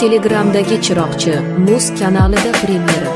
Telegramdagi Chiroqchi Muz kanalida premyera.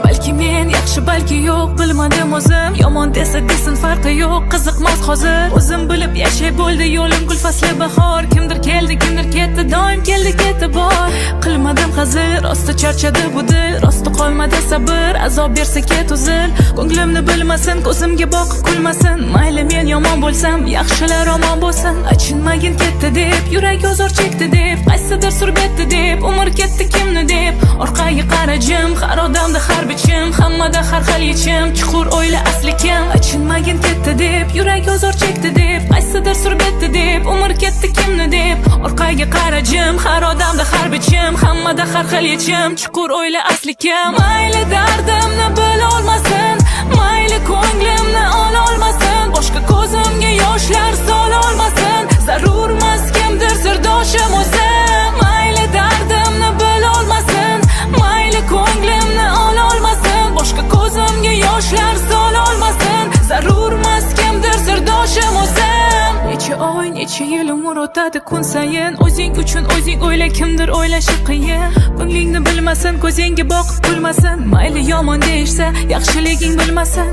Balki men yaxshi, balki yo'q, bilmadim o'zim. Yomon desa desin, farqi yo'q, qiziqmas hozir. O'zim bilib yashay bo'ldi yo'lim, gul fasli bahor. Kimdir keldi, kimdir ketdi, doim keldi ketdi bor. Qilmadim hazir, rosti charchadi bu dil, rosti qolmadi sabr, azob bersa ket uzil. Ko'nglimni bilmasin, ko'zimga boqib kulmasin. Mayli men yomon bo'lsam, yaxshilar omon bo'lsin. Achinmagin ketdi deb, yurak ozor chekdi deb, qaysidir surbetdi deb, umr ketdi kimni deb. Orqaga qarajim, har odamda har bichim, hammada har xil yechim, chuqur o'yla asli kim. Achinmagin ketdi deb, yurak ozor chekdi deb, qaysidir surbetdi deb, umr ketdi kimni deb. Orqaga qarajim, har odamda har bichim, hammada har xil yechim, chuqur o'yla asli kim. Mayli dardimni bilolmasin, mayli ko'nglimni ololmasin, boshqa ko'zimga yoshlar sololmasin, zarurmas kimdir sirdoshim o'zim. Mayli dardimni bilolmasin, mayli ko'nglimni ololmasin, boshqa ko'zimga yoshlar sololmasin, zarurmas kimdir sirdoshim o'zim. Necha oy, necha yil umr o'tadi kun sayin, o'zing uchun o'zing o'yla, kimdir o'ylashi qiyin. Ko'nglingni bilmasin, ko'zingga boqib kulmasin, mayli yomon deyishsa, yaxshiliging bilmasin.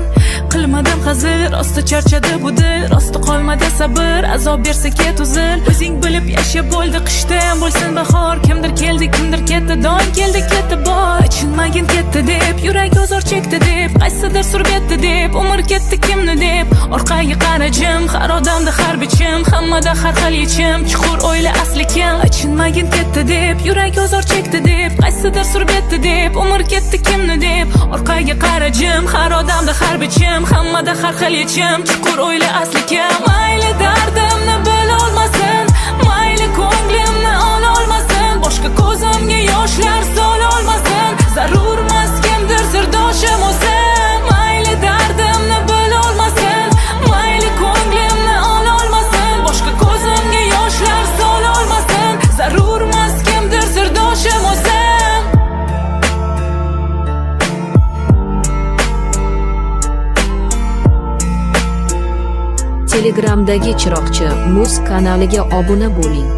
Qilmadim hazir, rosti charchadi bu dil, rosti qolmadi sabr, azob bersa ket uzil. O'zing bilib yasha bo'ldi, qishda ham bo'lsin bahor. Kimdir keldi, kimdir ketdi, doim keldi ketdi bor. Achinmagin ketdi deb, yurak ozor chekdi deb, qaysidir surbetdi deb, umr ketdi kimni deb. Orqaga qarajim, har odamda har bichim, hammada har xil yechim, chuqur o'yla asli kim. Achinmagin ketdi deb, yurak ozor chekdi deb, qaysidir surbetdi deb, umr ketdi kimni deb. Orqaga qarajim, har odamda har bichim, hammada har xil yechim, chuqur o'yla asli kim. Mayli dardimni bilolmasin, mayli ko'nglimni ololmasin, boshqa ko'zimga yoshlar sololmasin, zarurmas kimdir sirdoshim o'zim. Mayli dardimni bilolmasin, mayli ko'nglimni ololmasin, boshqa ko'zimga yoshlar sololmasin, zarurmas kimdir sirdoshim o'zim. Telegramdagi Chiroqchi Muz kanaliga obuna bo'ling.